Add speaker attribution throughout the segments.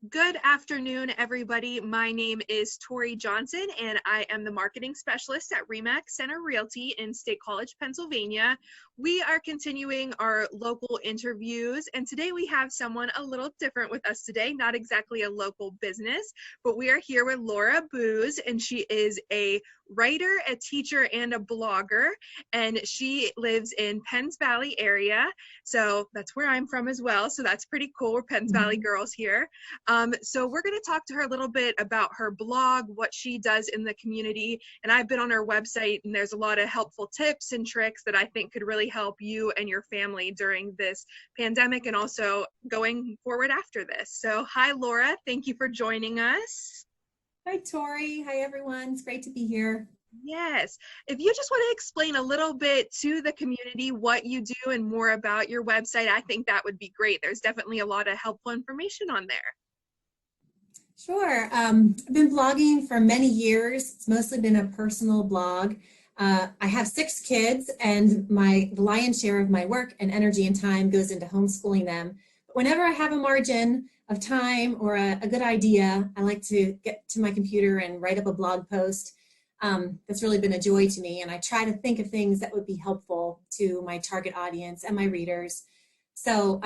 Speaker 1: Good afternoon, everybody. My name is Tori Johnson, and I am the marketing specialist at RE/MAX Center Realty in State College, Pennsylvania. We are continuing our local interviews, and today we have someone a little different with us today, not exactly a local business, but we are here with Laura Booz, and she is a writer, a teacher, and a blogger, and she lives in Penns Valley area. So that's where I'm from as well. So that's pretty cool. We're Penns Valley girls here. So we're going to talk to her a little bit about her blog, what she does in the community. And I've been on her website, and there's a lot of helpful tips and tricks that I think could really help you and your family during this pandemic and also going forward after this. So hi, Laura. Thank you for joining us.
Speaker 2: Hi, Tori. Hi, everyone. It's great to be here.
Speaker 1: Yes. If you just want to explain a little bit to the community what you do and more about your website, I think that would be great. There's definitely a lot of helpful information on there.
Speaker 2: Sure. I've been blogging for many years. It's mostly been a personal blog. I have 6 kids, and the lion's share of my work and energy and time goes into homeschooling them. But whenever I have a margin of time or a good idea, I like to get to my computer and write up a blog post. That's really been a joy to me, and I try to think of things that would be helpful to my target audience and my readers. So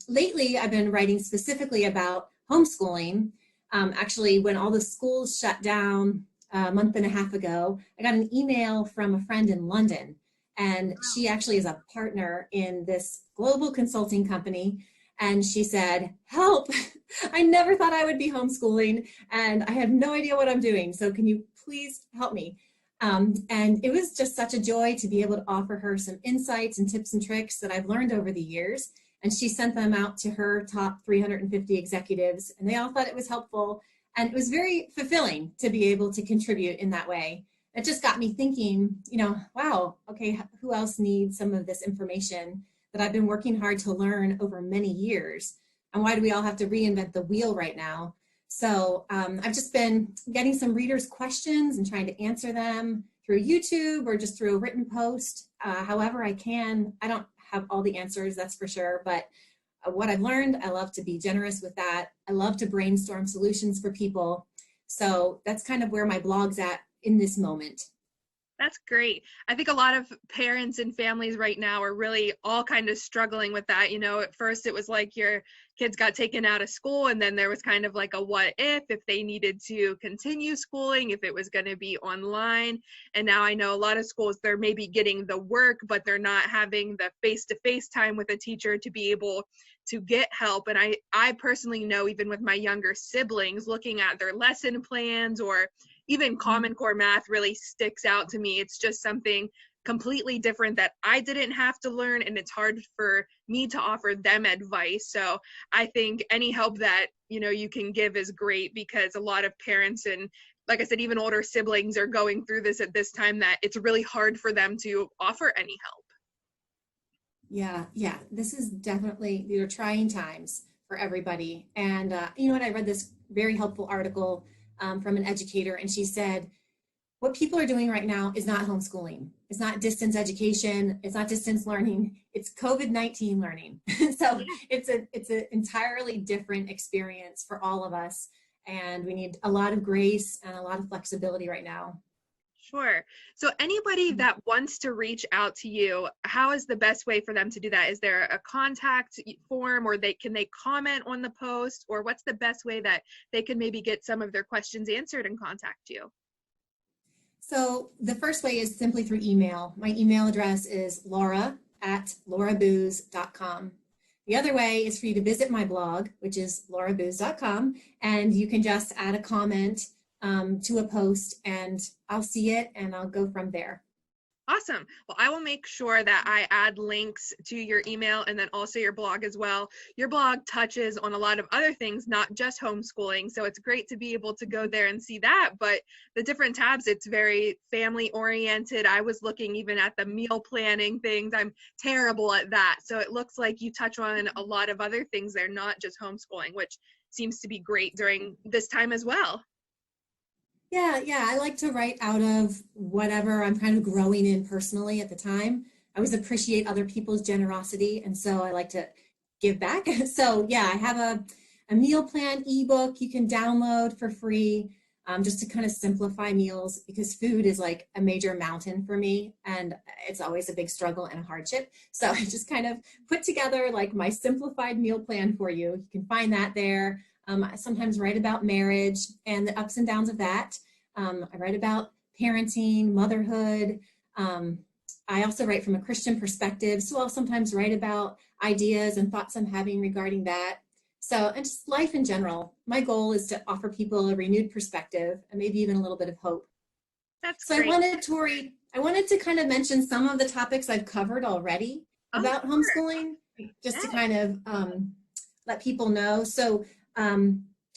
Speaker 2: lately, I've been writing specifically about homeschooling. Actually, when all the schools shut down a month and a half ago, I got an email from a friend in London, and she actually is a partner in this global consulting company. And she said, "Help, I never thought I would be homeschooling, and I have no idea what I'm doing. So can you please help me?" And it was just such a joy to be able to offer her some insights and tips and tricks that I've learned over the years. And she sent them out to her top 350 executives, and they all thought it was helpful. And it was very fulfilling to be able to contribute in that way. It just got me thinking, wow, okay, who else needs some of this information that I've been working hard to learn over many years? And why do we all have to reinvent the wheel right now? So I've just been getting some readers' questions and trying to answer them through YouTube or just through a written post, however I can. I don't have all the answers, that's for sure, but what I've learned, I love to be generous with that. I love to brainstorm solutions for people. So that's kind of where my blog's at in this moment.
Speaker 1: That's great. I think a lot of parents and families right now are really all kind of struggling with that. At first it was like your kids got taken out of school, and then there was kind of like a what if they needed to continue schooling, if it was going to be online. And now I know a lot of schools, they're maybe getting the work, but they're not having the face-to-face time with a teacher to be able to get help. And I personally know, even with my younger siblings, looking at their lesson plans or even Common Core math really sticks out to me. It's just something completely different that I didn't have to learn, and it's hard for me to offer them advice. So I think any help that you can give is great, because a lot of parents and, like I said, even older siblings are going through this at this time, that it's really hard for them to offer any help.
Speaker 2: Yeah. This is definitely, these are trying times for everybody. And you know what? I read this very helpful article from an educator, and she said, what people are doing right now is not homeschooling. It's not distance education. It's not distance learning. It's COVID-19 learning. So it's an entirely different experience for all of us. And we need a lot of grace and a lot of flexibility right now.
Speaker 1: Sure. So anybody that wants to reach out to you, how is the best way for them to do that? Is there a contact form, or can they comment on the post, or what's the best way that they can maybe get some of their questions answered and contact you?
Speaker 2: So the first way is simply through email. My email address is laura@laurabooz.com. The other way is for you to visit my blog, which is laurabooz.com, and you can just add a comment to a post, and I'll see it and I'll go from there.
Speaker 1: Awesome. Well, I will make sure that I add links to your email and then also your blog as well. Your blog touches on a lot of other things, not just homeschooling. So it's great to be able to go there and see that. But the different tabs, it's very family oriented. I was looking even at the meal planning things. I'm terrible at that. So it looks like you touch on a lot of other things there, not just homeschooling, which seems to be great during this time as well.
Speaker 2: Yeah. I like to write out of whatever I'm kind of growing in personally at the time. I always appreciate other people's generosity, and so I like to give back. So yeah, I have a meal plan ebook you can download for free, just to kind of simplify meals, because food is like a major mountain for me and it's always a big struggle and a hardship. So I just kind of put together like my simplified meal plan for you. You can find that there. I sometimes write about marriage and the ups and downs of that. I write about parenting, motherhood. I also write from a Christian perspective, so I'll sometimes write about ideas and thoughts I'm having regarding that. So, and just life in general. My goal is to offer people a renewed perspective and maybe even a little bit of hope.
Speaker 1: That's
Speaker 2: So
Speaker 1: great.
Speaker 2: Tori, I wanted to kind of mention some of the topics I've covered already
Speaker 1: Oh,
Speaker 2: about
Speaker 1: sure.
Speaker 2: homeschooling, just to
Speaker 1: Yeah.
Speaker 2: kind of let people know. So,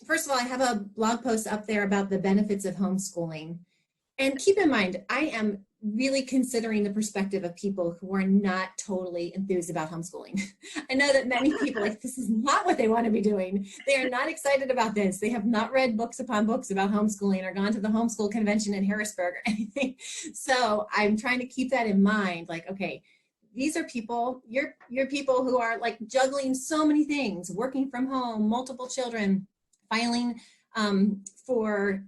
Speaker 2: first of all, I have a blog post up there about the benefits of homeschooling. And keep in mind, I am really considering the perspective of people who are not totally enthused about homeschooling. I know that many people, like, this is not what they want to be doing. They are not excited about this. They have not read books upon books about homeschooling or gone to the homeschool convention in Harrisburg or anything. So I'm trying to keep that in mind. Like, okay, these are people, you're people who are like juggling so many things, working from home, multiple children, filing for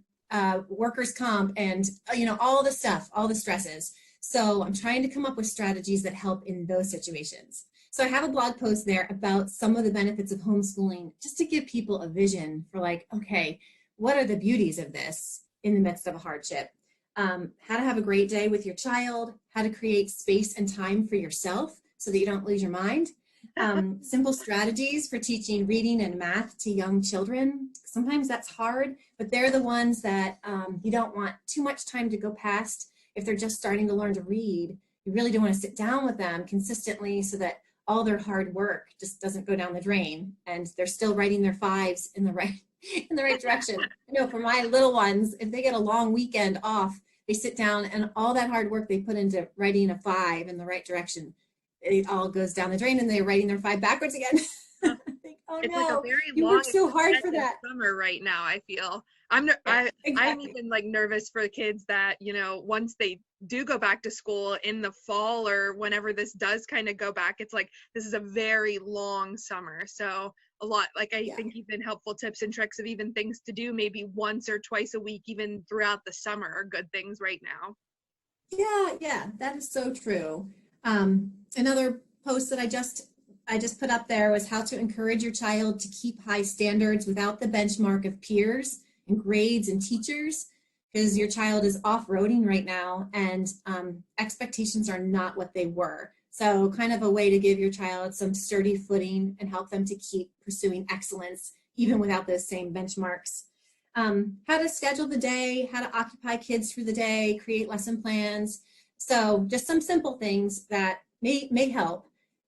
Speaker 2: workers' comp, and all the stuff, all the stresses. So I'm trying to come up with strategies that help in those situations. So I have a blog post there about some of the benefits of homeschooling, just to give people a vision for like, okay, what are the beauties of this in the midst of a hardship? How to have a great day with your child, how to create space and time for yourself so that you don't lose your mind. Simple strategies for teaching reading and math to young children. Sometimes that's hard, but they're the ones that you don't want too much time to go past if they're just starting to learn to read. You really don't want to sit down with them consistently so that all their hard work just doesn't go down the drain and they're still writing their fives in the right direction. I know for my little ones, if they get a long weekend off, they sit down and all that hard work they put into writing a 5 in the right direction, it all goes down the drain and they're writing their 5 backwards again.
Speaker 1: Huh.
Speaker 2: Think, oh
Speaker 1: It's like a
Speaker 2: no,
Speaker 1: very
Speaker 2: you
Speaker 1: long
Speaker 2: worked so hard for
Speaker 1: expensive
Speaker 2: that.
Speaker 1: summer right now, I feel.
Speaker 2: Yeah,
Speaker 1: I'm
Speaker 2: exactly.
Speaker 1: even like nervous for the kids that, once they do go back to school in the fall or whenever this does kind of go back, it's like this is a very long summer. So a lot, like I
Speaker 2: Yeah.
Speaker 1: think even helpful tips and tricks of even things to do maybe once or twice a week, even throughout the summer, are good things right now.
Speaker 2: Yeah, that is so true. Another post that I just put up there was how to encourage your child to keep high standards without the benchmark of peers and grades and teachers, because your child is off-roading right now and expectations are not what they were. So kind of a way to give your child some sturdy footing and help them to keep pursuing excellence even without those same benchmarks. How to schedule the day, how to occupy kids through the day, create lesson plans. So just some simple things that may help,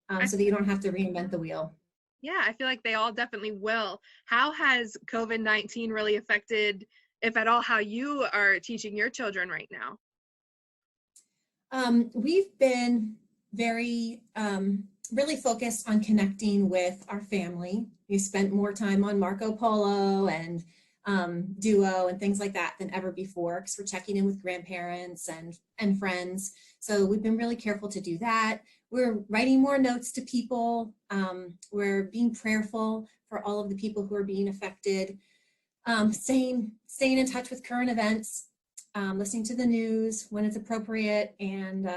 Speaker 1: I
Speaker 2: so that you don't have to reinvent the wheel.
Speaker 1: Yeah, I feel like they all definitely will. How has COVID-19 really affected, if at all, how you are teaching your children right now?
Speaker 2: We've been really focused on connecting with our family. We spent more time on Marco Polo and Duo and things like that than ever before, because we're checking in with grandparents and friends. So we've been really careful to do that. We're writing more notes to people. We're being prayerful for all of the people who are being affected. Staying in touch with current events, listening to the news when it's appropriate, and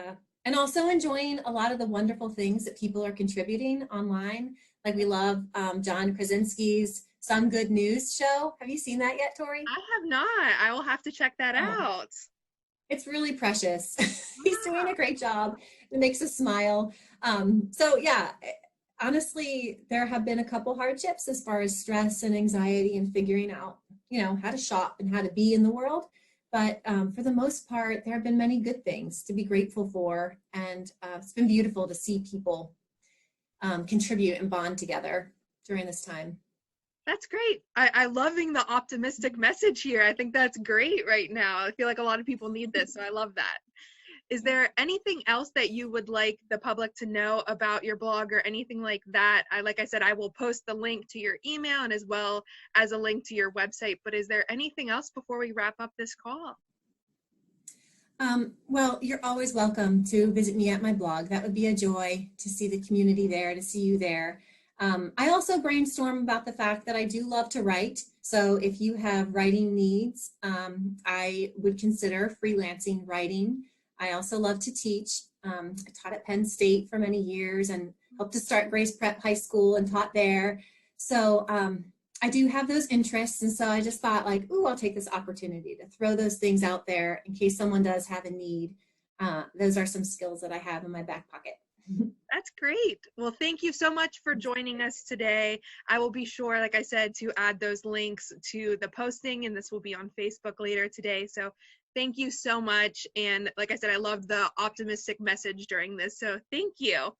Speaker 2: also enjoying a lot of the wonderful things that people are contributing online. Like we love John Krasinski's Some Good News show. Have you seen that yet, Tori?
Speaker 1: I have not. I will have to check that
Speaker 2: Oh,
Speaker 1: out.
Speaker 2: it's really precious. He's doing a
Speaker 1: Wow.
Speaker 2: great job. It makes us smile. So yeah, honestly, there have been a couple hardships as far as stress and anxiety and figuring out, how to shop and how to be in the world. But for the most part, there have been many good things to be grateful for. And it's been beautiful to see people contribute and bond together during this time.
Speaker 1: That's great. I loving the optimistic message here. I think that's great right now. I feel like a lot of people need this, so I love that. Is there anything else that you would like the public to know about your blog or anything like that? Like I said, I will post the link to your email and as well as a link to your website. But is there anything else before we wrap up this call?
Speaker 2: Well, you're always welcome to visit me at my blog. That would be a joy to see the community there, to see you there. I also brainstorm about the fact that I do love to write. So if you have writing needs, I would consider freelancing writing. I also love to teach. I taught at Penn State for many years and helped to start Grace Prep High School and taught there. So I do have those interests. And so I just thought like, ooh, I'll take this opportunity to throw those things out there in case someone does have a need. Those are some skills that I have in my back pocket.
Speaker 1: That's great. Well, thank you so much for joining us today. I will be sure, like I said, to add those links to the posting, and this will be on Facebook later today. So thank you so much. And like I said, I love the optimistic message during this. So thank you.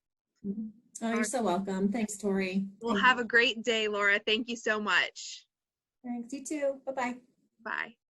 Speaker 2: Oh, you're so welcome. Thanks, Tori.
Speaker 1: Well, have a great day, Laura. Thank you so much.
Speaker 2: Thanks, you too. Bye-bye.
Speaker 1: Bye.